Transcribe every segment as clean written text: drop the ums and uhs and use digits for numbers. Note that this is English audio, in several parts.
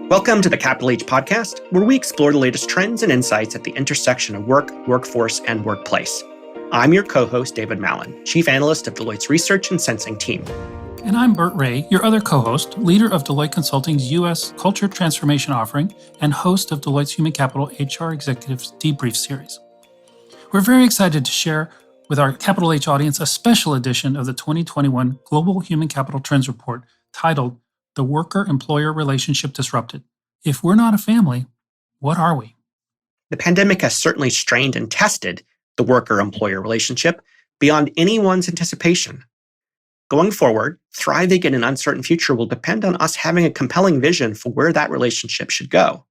Welcome to the Capital H podcast, where we explore the latest trends and insights at the intersection of work, workforce, and workplace. I'm your co-host, David Mallon, Chief Analyst of Deloitte's Research and Sensing team. And I'm Burt Ray, your other co-host, leader of Deloitte Consulting's U.S. Culture Transformation offering, and host of Deloitte's Human Capital HR Executives Debrief series. We're very excited to share with our Capital H audience a special edition of the 2021 Global Human Capital Trends Report titled The Worker-Employer Relationship Disrupted. If we're not a family, what are we? The pandemic has certainly strained and tested the worker-employer relationship beyond anyone's anticipation. Going forward, thriving in an uncertain future will depend on us having a compelling vision for where that relationship should go.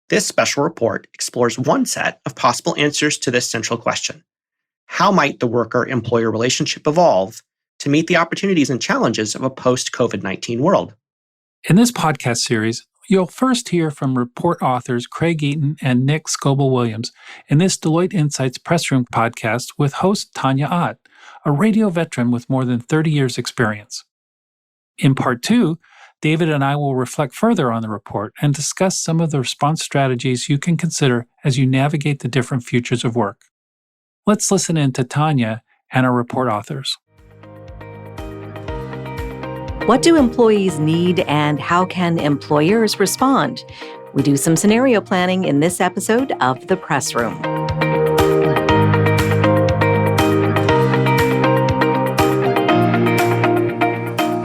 This special report explores one set of possible answers to this central question. How might the worker-employer relationship evolve to meet the opportunities and challenges of a post-COVID-19 world? In this podcast series, you'll first hear from report authors Kraig Eaton and Nick Scoble-Williams in this Deloitte Insights Press Room podcast with host Tanya Ott, a radio veteran with more than 30 years' experience. In part 2, David and I will reflect further on the report and discuss some of the response strategies you can consider as you navigate the different futures of work. Let's listen in to Tanya and our report authors. What do employees need and how can employers respond? We do some scenario planning in this episode of The Press Room.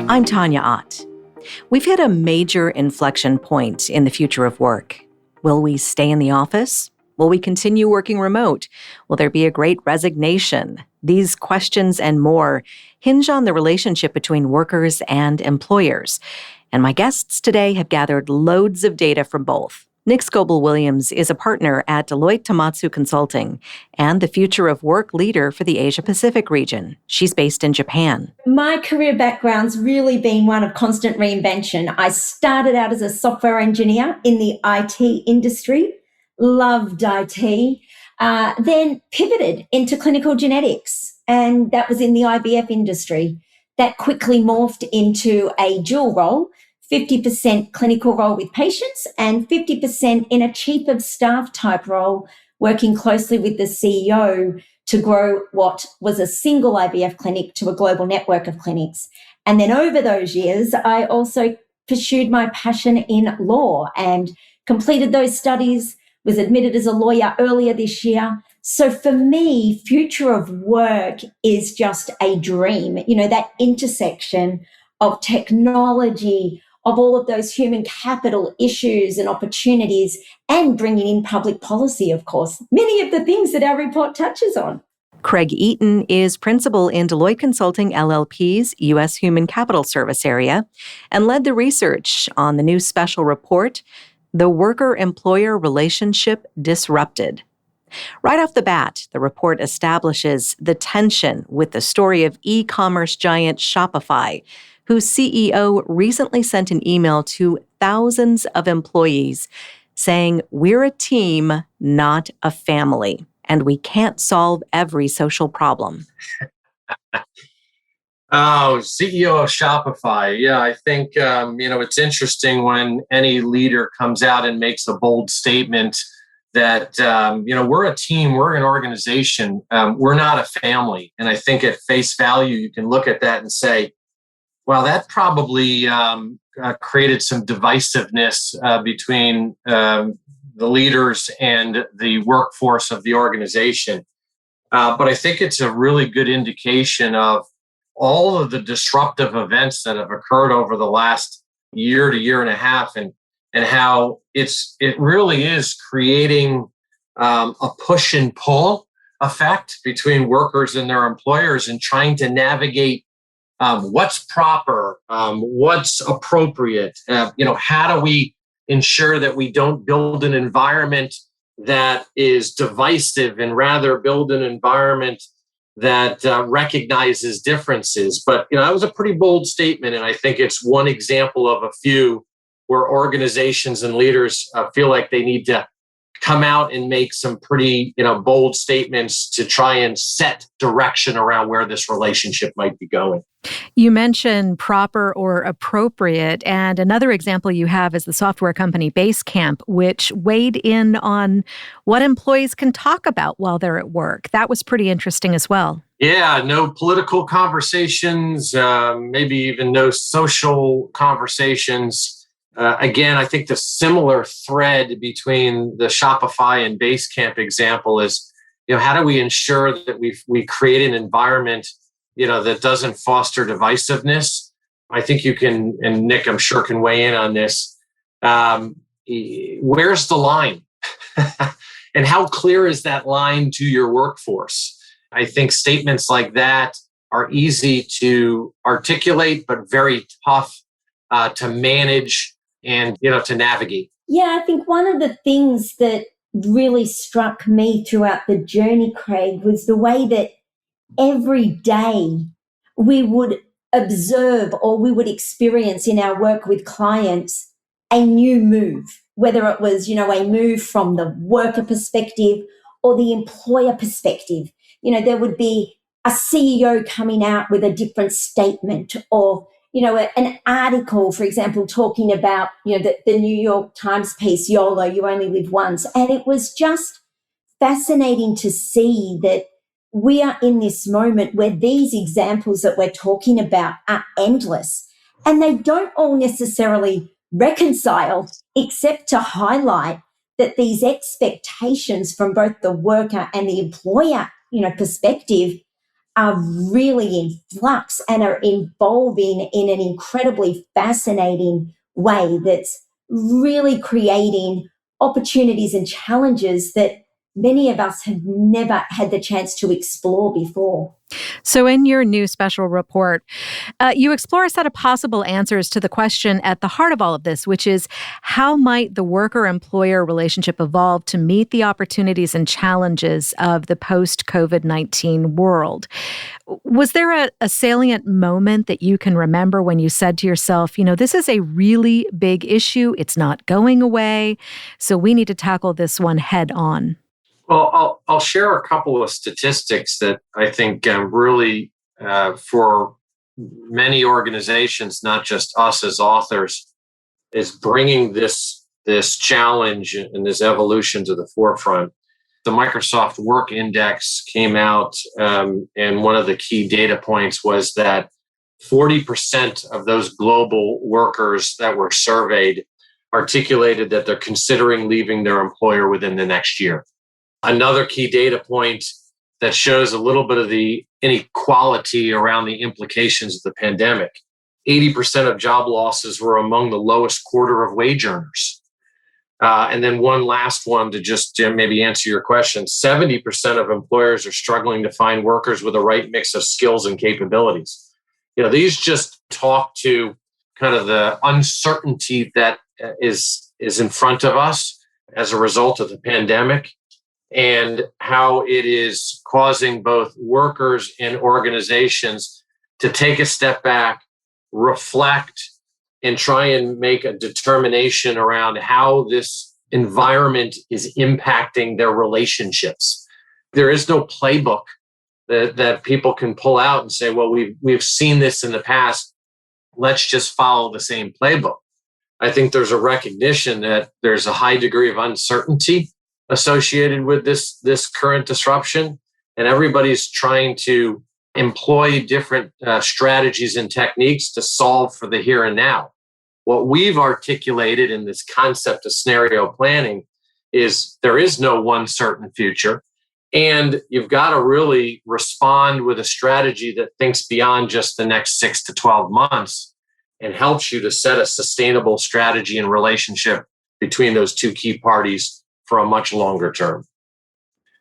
I'm Tanya Ott. We've hit a major inflection point in the future of work. Will we stay in the office? Will we continue working remote? Will there be a great resignation? These questions and more hinge on the relationship between workers and employers. And my guests today have gathered loads of data from both. Nick Scoble-Williams is a partner at Deloitte Tomatsu Consulting and the Future of Work leader for the Asia-Pacific region. She's based in Japan. My career background's really been one of constant reinvention. I started out as a software engineer in the IT industry, loved IT, then pivoted into clinical genetics, and that was in the IVF industry. That quickly morphed into a dual role, 50% clinical role with patients and 50% in a chief of staff type role, working closely with the CEO to grow what was a single IVF clinic to a global network of clinics. And then over those years, I also pursued my passion in law and completed those studies, was admitted as a lawyer earlier this year. So for me, future of work is just a dream, that intersection of technology, of all of those human capital issues and opportunities, and bringing in public policy, of course, many of the things that our report touches on. Kraig Eaton is principal in Deloitte Consulting LLP's U.S. Human Capital Service area and led the research on the new special report, The Worker-Employer Relationship Disrupted. Right off the bat, the report establishes the tension with the story of e-commerce giant Shopify, whose CEO recently sent an email to thousands of employees saying, "We're a team, not a family, and we can't solve every social problem." Oh, CEO of Shopify. Yeah, I think, it's interesting when any leader comes out and makes a bold statement that, we're a team, we're an organization, we're not a family. And I think at face value, you can look at that and say, well, that probably created some divisiveness between the leaders and the workforce of the organization. But I think it's a really good indication of all of the disruptive events that have occurred over the last year to year and a half, and how it really is creating a push and pull effect between workers and their employers, and trying to navigate what's proper, what's appropriate. How do we ensure that we don't build an environment that is divisive, and rather build an environment that recognizes differences? But that was a pretty bold statement, and I think it's one example of a few where organizations and leaders feel like they need to come out and make some pretty, bold statements to try and set direction around where this relationship might be going. You mentioned proper or appropriate, and another example you have is the software company Basecamp, which weighed in on what employees can talk about while they're at work. That was pretty interesting as well. Yeah, no political conversations, maybe even no social conversations. Again, I think the similar thread between the Shopify and Basecamp example is, how do we ensure that we create an environment, that doesn't foster divisiveness? I think you can, and Nick, I'm sure, can weigh in on this. Where's the line? And how clear is that line to your workforce? I think statements like that are easy to articulate, but very tough to manage and, to navigate. Yeah, I think one of the things that really struck me throughout the journey, Kraig, was the way that every day we would observe or we would experience in our work with clients a new move, whether it was, a move from the worker perspective or the employer perspective. There would be a CEO coming out with a different statement, or an article, for example, talking about, the New York Times piece, YOLO, you only live once. And it was just fascinating to see that we are in this moment where these examples that we're talking about are endless, and they don't all necessarily reconcile, except to highlight that these expectations from both the worker and the employer, perspective are really in flux and are evolving in an incredibly fascinating way that's really creating opportunities and challenges that many of us have never had the chance to explore before. So in your new special report, you explore a set of possible answers to the question at the heart of all of this, which is, how might the worker-employer relationship evolve to meet the opportunities and challenges of the post-COVID-19 world? Was there a salient moment that you can remember when you said to yourself, this is a really big issue, it's not going away, so we need to tackle this one head on? Well, I'll share a couple of statistics that I think really, for many organizations, not just us as authors, is bringing this challenge and this evolution to the forefront. The Microsoft Work Index came out, and one of the key data points was that 40% of those global workers that were surveyed articulated that they're considering leaving their employer within the next year. Another key data point that shows a little bit of the inequality around the implications of the pandemic. 80% of job losses were among the lowest quarter of wage earners. And then one last one to just maybe answer your question. 70% of employers are struggling to find workers with the right mix of skills and capabilities. These just talk to kind of the uncertainty that is in front of us as a result of the pandemic, and how it is causing both workers and organizations to take a step back, reflect, and try and make a determination around how this environment is impacting their relationships. There is no playbook that people can pull out and say, well, we've seen this in the past, let's just follow the same playbook. I think there's a recognition that there's a high degree of uncertainty associated with this current disruption, and everybody's trying to employ different strategies and techniques to solve for the here and now. What we've articulated in this concept of scenario planning is there is no one certain future, and you've got to really respond with a strategy that thinks beyond just the next 6 to 12 months and helps you to set a sustainable strategy and relationship between those two key parties for a much longer term.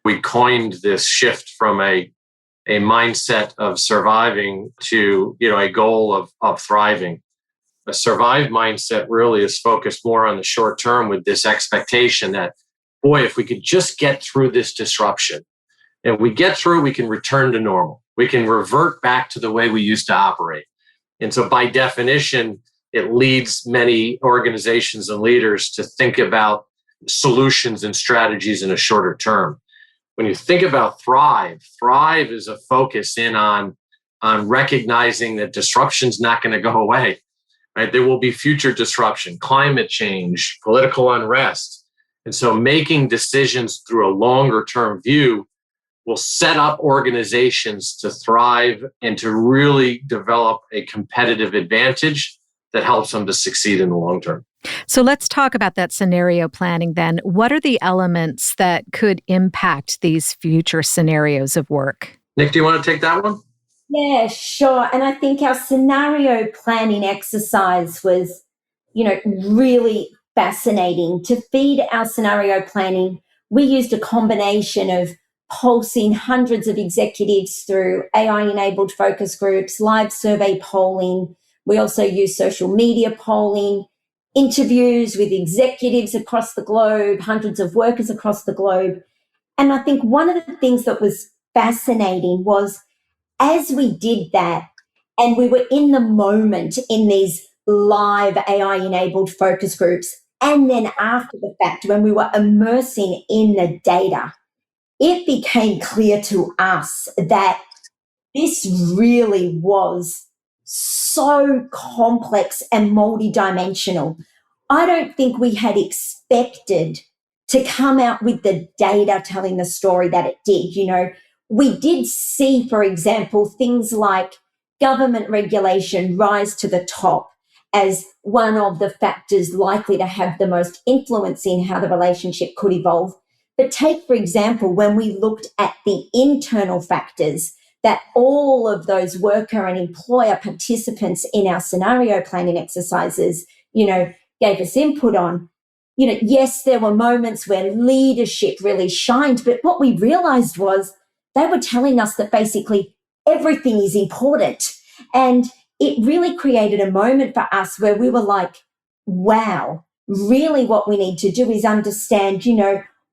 We coined this shift from a mindset of surviving to a goal of thriving. A survive mindset really is focused more on the short term, with this expectation that, boy, if we could just get through this disruption, and we get through, we can return to normal. We can revert back to the way we used to operate. And so by definition, it leads many organizations and leaders to think about solutions and strategies in a shorter term. When you think about Thrive is a focus in on recognizing that disruption's not going to go away, right? There will be future disruption, climate change, political unrest. And so making decisions through a longer term view will set up organizations to thrive and to really develop a competitive advantage that helps them to succeed in the long term. So let's talk about that scenario planning then. What are the elements that could impact these future scenarios of work? Nick, do you want to take that one? Yeah, sure. And I think our scenario planning exercise was, really fascinating. To feed our scenario planning, we used a combination of pulsing hundreds of executives through AI-enabled focus groups, live survey polling. We also used social media polling, interviews with executives across the globe, hundreds of workers across the globe. And I think one of the things that was fascinating was as we did that, and we were in the moment in these live AI-enabled focus groups, and then after the fact, when we were immersing in the data, it became clear to us that this really was so complex and multidimensional. I don't think we had expected to come out with the data telling the story that it did. We did see, for example, things like government regulation rise to the top as one of the factors likely to have the most influence in how the relationship could evolve. But take, for example, when we looked at the internal factors that all of those worker and employer participants in our scenario planning exercises, gave us input on, yes, there were moments where leadership really shined, but what we realized was they were telling us that basically everything is important. And it really created a moment for us where we were like, wow, really what we need to do is understand,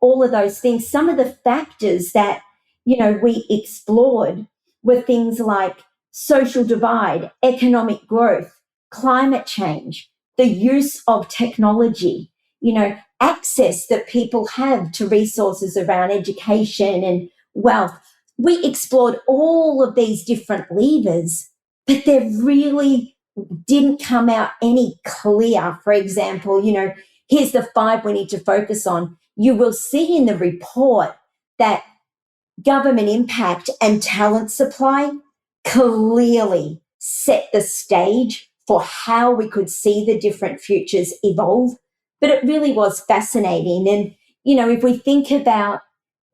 all of those things. Some of the factors that, we explored were things like social divide, economic growth, climate change, the use of technology, access that people have to resources around education and wealth. We explored all of these different levers, but there really didn't come out any clear. For example, here's the 5 we need to focus on. You will see in the report that government impact and talent supply clearly set the stage for how we could see the different futures evolve. But it really was fascinating. And, if we think about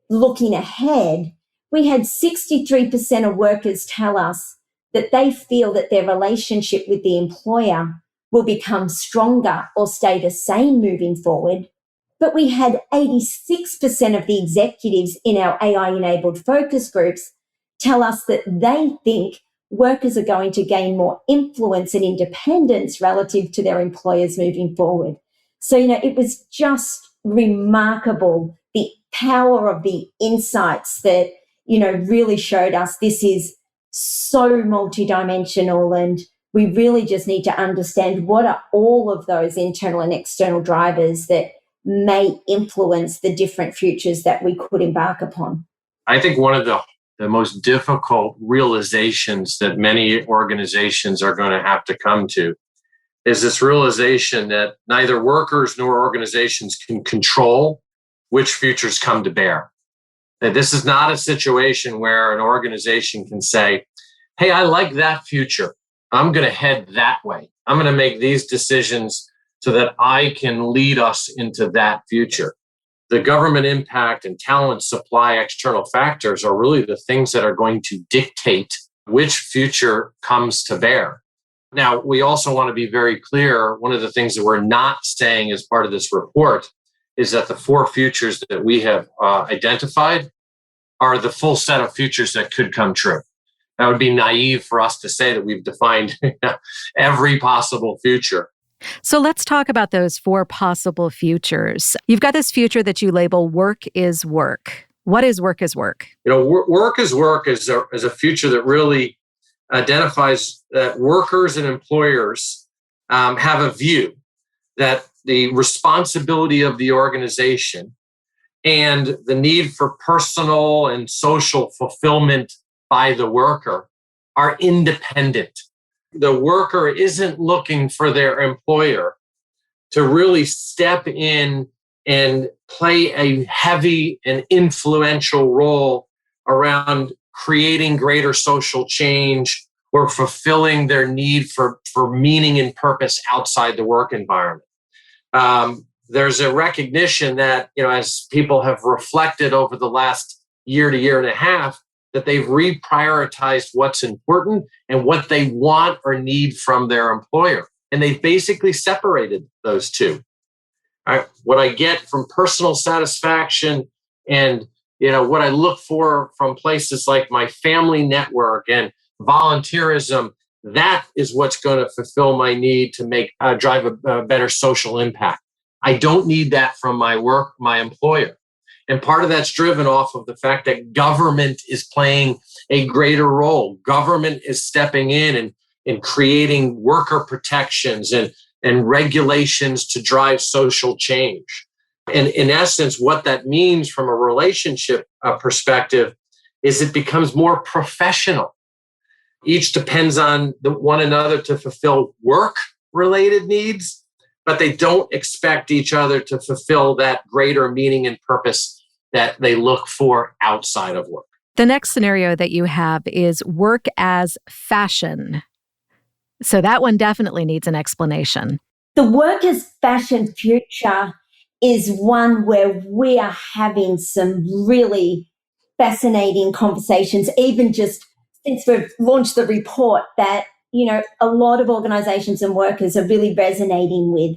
looking ahead, we had 63% of workers tell us that they feel that their relationship with the employer will become stronger or stay the same moving forward. But we had 86% of the executives in our AI-enabled focus groups tell us that they think workers are going to gain more influence and independence relative to their employers moving forward. So, it was just remarkable, the power of the insights that, really showed us this is so multidimensional, and we really just need to understand what are all of those internal and external drivers that may influence the different futures that we could embark upon. I think one of the most difficult realizations that many organizations are going to have to come to is this realization that neither workers nor organizations can control which futures come to bear. That this is not a situation where an organization can say, hey, I like that future. I'm going to head that way. I'm going to make these decisions so that I can lead us into that future. The government impact and talent supply external factors are really the things that are going to dictate which future comes to bear. Now, we also want to be very clear. One of the things that we're not saying as part of this report is that the 4 futures that we have identified are the full set of futures that could come true. That would be naive for us to say that we've defined every possible future. So let's talk about those 4 possible futures. You've got this future that you label work is work. What is work is work? Work is work is a future that really identifies that workers and employers have a view that the responsibility of the organization and the need for personal and social fulfillment by the worker are independent. The worker isn't looking for their employer to really step in and play a heavy and influential role around creating greater social change or fulfilling their need for meaning and purpose outside the work environment. There's a recognition that, as people have reflected over the last year to year and a half, that they've reprioritized what's important and what they want or need from their employer. And they've basically separated those two. What I get from personal satisfaction and what I look for from places like my family network and volunteerism, that is what's going to fulfill my need to drive a better social impact. I don't need that from my employer. And part of that's driven off of the fact that government is playing a greater role. Government is stepping in and creating worker protections and regulations to drive social change. And in essence, what that means from a relationship perspective is it becomes more professional. Each depends on one another to fulfill work-related needs, but they don't expect each other to fulfill that greater meaning and purpose that they look for outside of work. The next scenario that you have is work as fashion. So that one definitely needs an explanation. The work as fashion future is one where we are having some really fascinating conversations, even just since we've launched the report that, a lot of organizations and workers are really resonating with.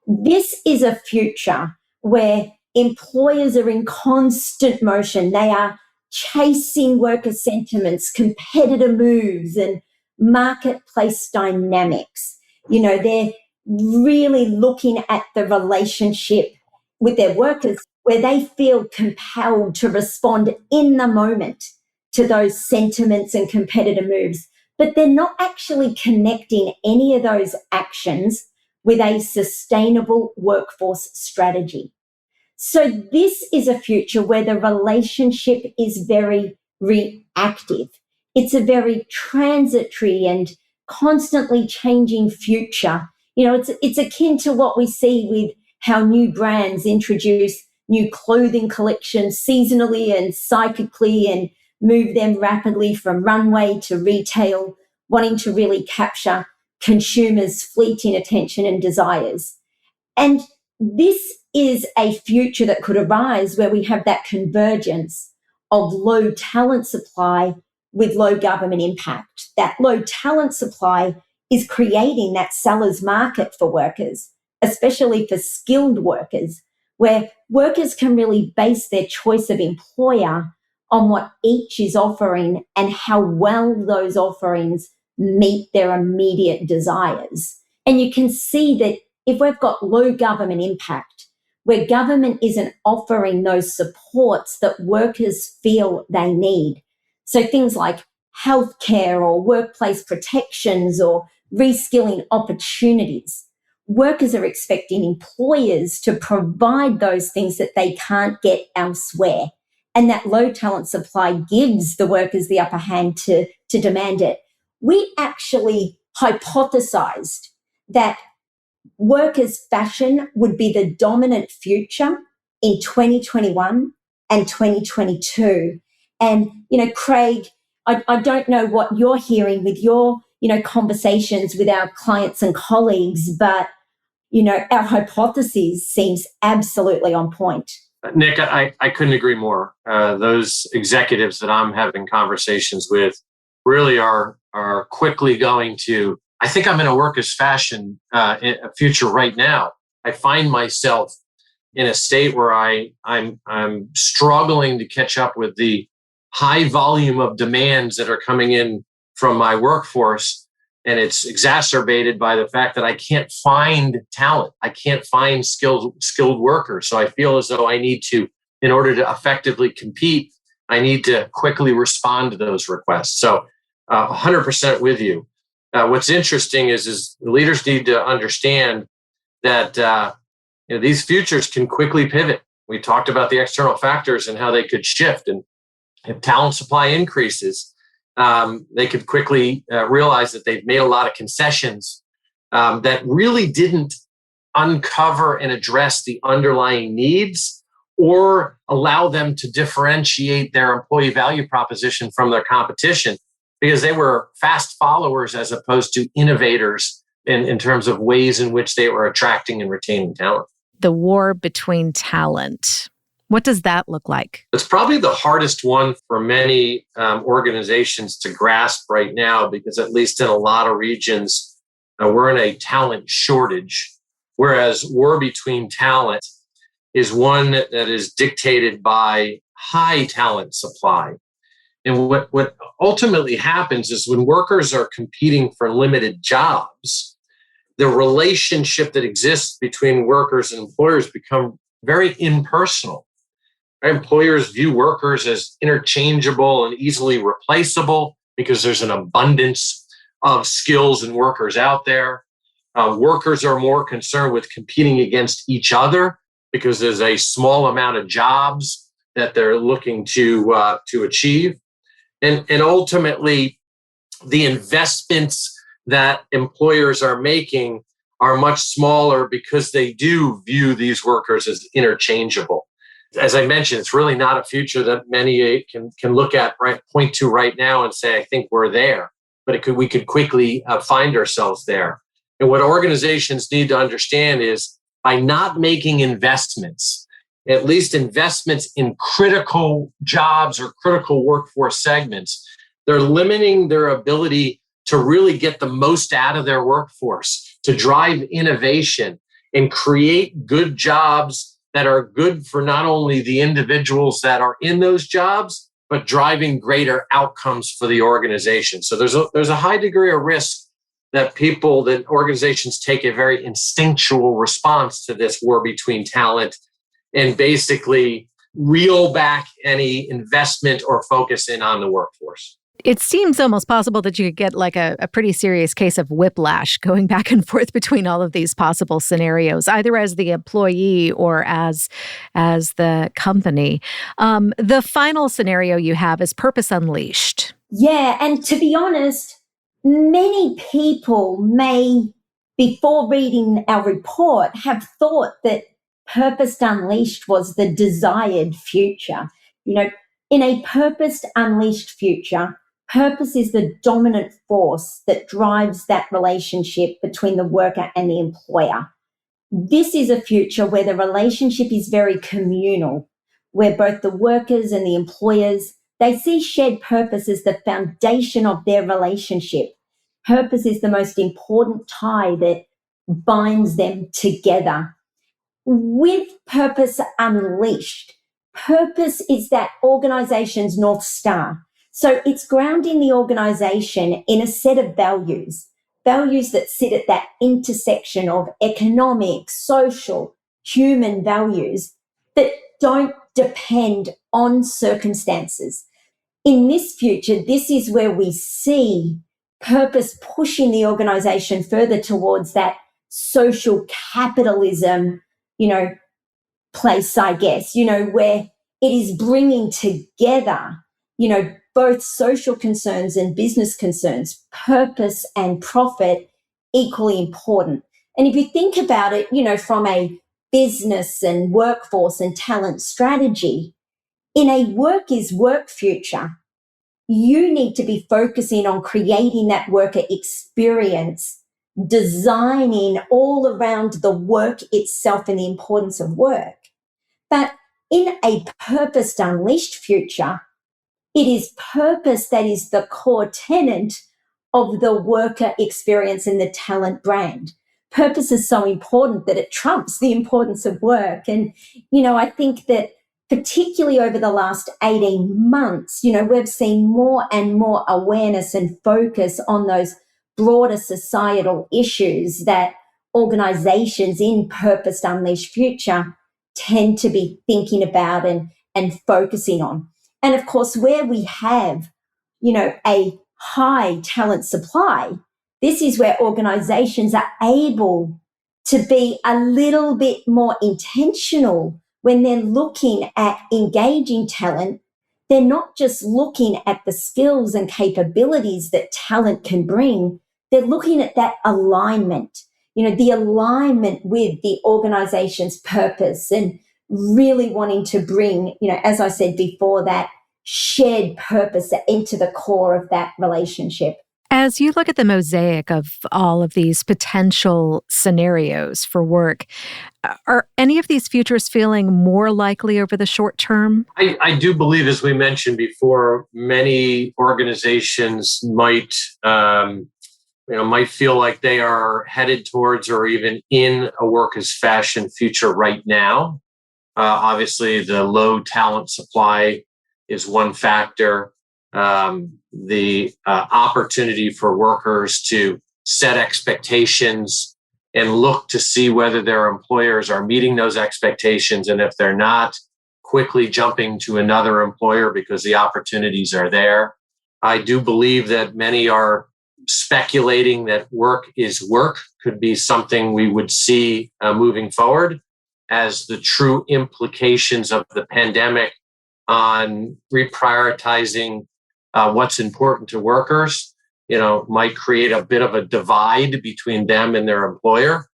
This is a future where employers are in constant motion. They are chasing worker sentiments, competitor moves, and marketplace dynamics. They're really looking at the relationship with their workers where they feel compelled to respond in the moment to those sentiments and competitor moves, but they're not actually connecting any of those actions with a sustainable workforce strategy. So this is a future where the relationship is very reactive. It's a very transitory and constantly changing future. It's akin to what we see with how new brands introduce new clothing collections seasonally and cyclically and move them rapidly from runway to retail, wanting to really capture consumers' fleeting attention and desires. And this is a future that could arise where we have that convergence of low talent supply with low government impact. That low talent supply is creating that seller's market for workers, especially for skilled workers, where workers can really base their choice of employer on what each is offering and how well those offerings meet their immediate desires. And you can see that if we've got low government impact, where government isn't offering those supports that workers feel they need, so things like healthcare or workplace protections or reskilling opportunities, workers are expecting employers to provide those things that they can't get elsewhere. And that low talent supply gives the workers the upper hand to demand it. We actually hypothesized that workers' fashion would be the dominant future in 2021 and 2022. And, Kraig, I don't know what you're hearing with your, conversations with our clients and colleagues, but, our hypothesis seems absolutely on point. Nick, I couldn't agree more. Those executives that I'm having conversations with really are quickly going to, I think I'm in a workers' fashion future right now. I find myself in a state where I'm struggling to catch up with the high volume of demands that are coming in from my workforce. And it's exacerbated by the fact that I can't find talent. I can't find skilled workers. So I feel as though I need to, in order to effectively compete, I need to quickly respond to those requests. So 100% with you. What's interesting is leaders need to understand that these futures can quickly pivot. We talked about the external factors and how they could shift. And if talent supply increases, they could quickly realize that they've made a lot of concessions that really didn't uncover and address the underlying needs or allow them to differentiate their employee value proposition from their competition, because they were fast followers as opposed to innovators in terms of ways in which they were attracting and retaining talent. The war between talent. What does that look like? It's probably the hardest one for many organizations to grasp right now, because at least in a lot of regions, we're in a talent shortage, whereas war between talent is one that is dictated by high talent supply. And what ultimately happens is when workers are competing for limited jobs, the relationship that exists between workers and employers become very impersonal. Employers view workers as interchangeable and easily replaceable because there's an abundance of skills and workers out there. Workers are more concerned with competing against each other because there's a small amount of jobs that they're looking to achieve. And ultimately, the investments that employers are making are much smaller because they do view these workers as interchangeable. As I mentioned, it's really not a future that many can look at, point to right now and say, I think we're there. But we could quickly find ourselves there. And what organizations need to understand is by not making investments, at least investments in critical jobs or critical workforce segments, they're limiting their ability to really get the most out of their workforce, to drive innovation and create good jobs that are good for not only the individuals that are in those jobs, but driving greater outcomes for the organization. So there's a high degree of risk that organizations take a very instinctual response to this war between talent and basically reel back any investment or focus in on the workforce. It seems almost possible that you could get like a pretty serious case of whiplash going back and forth between all of these possible scenarios, either as the employee or as the company. The final scenario you have is purpose unleashed. Yeah, and to be honest, many people may, before reading our report, have thought that purpose unleashed was the desired future. In a purpose unleashed future, purpose is the dominant force that drives that relationship between the worker and the employer. This is a future where the relationship is very communal, where both the workers and the employers, they see shared purpose as the foundation of their relationship. Purpose is the most important tie that binds them together. With purpose unleashed, purpose is that organization's North Star. So it's grounding the organization in a set of values that sit at that intersection of economic, social, human values that don't depend on circumstances. In this future, this is where we see purpose pushing the organization further towards that social capitalism, place, I guess, where it is bringing together, both social concerns and business concerns, purpose and profit, equally important. And if you think about it, from a business and workforce and talent strategy, in a work is work future, you need to be focusing on creating that worker experience, designing all around the work itself and the importance of work. But in a purpose unleashed future, it is purpose that is the core tenet of the worker experience and the talent brand. Purpose is so important that it trumps the importance of work. And, I think that particularly over the last 18 months, we've seen more and more awareness and focus on those broader societal issues that organizations in Purpose Unleashed Future tend to be thinking about and focusing on. And of course, where we have, a high talent supply, this is where organizations are able to be a little bit more intentional when they're looking at engaging talent. They're not just looking at the skills and capabilities that talent can bring. They're looking at that alignment, the alignment with the organization's purpose, and really wanting to bring, as I said before, that shared purpose into the core of that relationship. As you look at the mosaic of all of these potential scenarios for work, are any of these futures feeling more likely over the short term? I do believe, as we mentioned before, many organizations might feel like they are headed towards or even in a work as fashion future right now. Obviously, the low talent supply is one factor. The opportunity for workers to set expectations and look to see whether their employers are meeting those expectations. And if they're not, quickly jumping to another employer because the opportunities are there. I do believe that many are speculating that work is work could be something we would see moving forward, as the true implications of the pandemic on reprioritizing what's important to workers, might create a bit of a divide between them and their employer.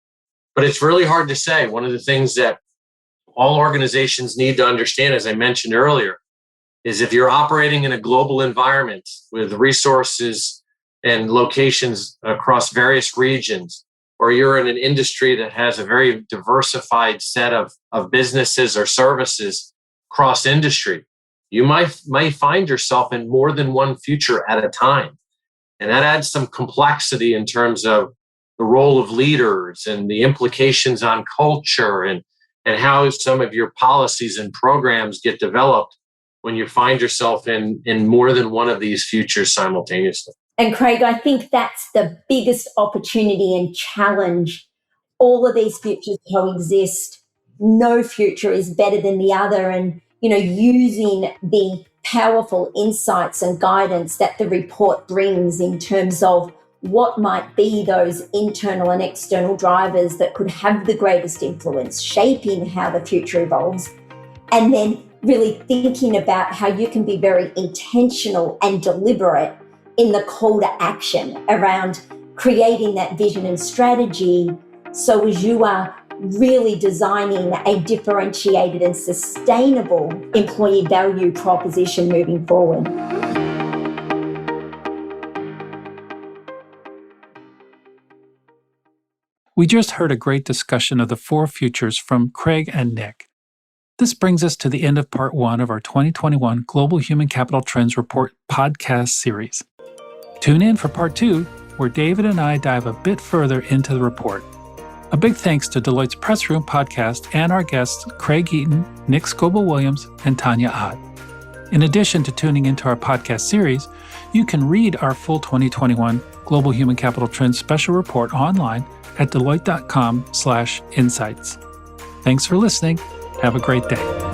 But it's really hard to say. One of the things that all organizations need to understand, as I mentioned earlier, is if you're operating in a global environment with resources and locations across various regions, or you're in an industry that has a very diversified set of businesses or services cross industry, you might find yourself in more than one future at a time. And that adds some complexity in terms of the role of leaders and the implications on culture and how some of your policies and programs get developed when you find yourself in more than one of these futures simultaneously. And Kraig, I think that's the biggest opportunity and challenge. All of these futures coexist. No future is better than the other. And, using the powerful insights and guidance that the report brings in terms of what might be those internal and external drivers that could have the greatest influence, shaping how the future evolves, and then really thinking about how you can be very intentional and deliberate in the call to action around creating that vision and strategy, so as you are really designing a differentiated and sustainable employee value proposition moving forward. We just heard a great discussion of the 4 futures from Kraig and Nick. This brings us to the end of part 1 of our 2021 Global Human Capital Trends Report podcast series. Tune in for part 2, where David and I dive a bit further into the report. A big thanks to Deloitte's Press Room podcast and our guests Kraig Eaton, Nick Scoble-Williams, and Tanya Ott. In addition to tuning into our podcast series, you can read our full 2021 Global Human Capital Trends special report online at Deloitte.com/insights. Thanks for listening. Have a great day.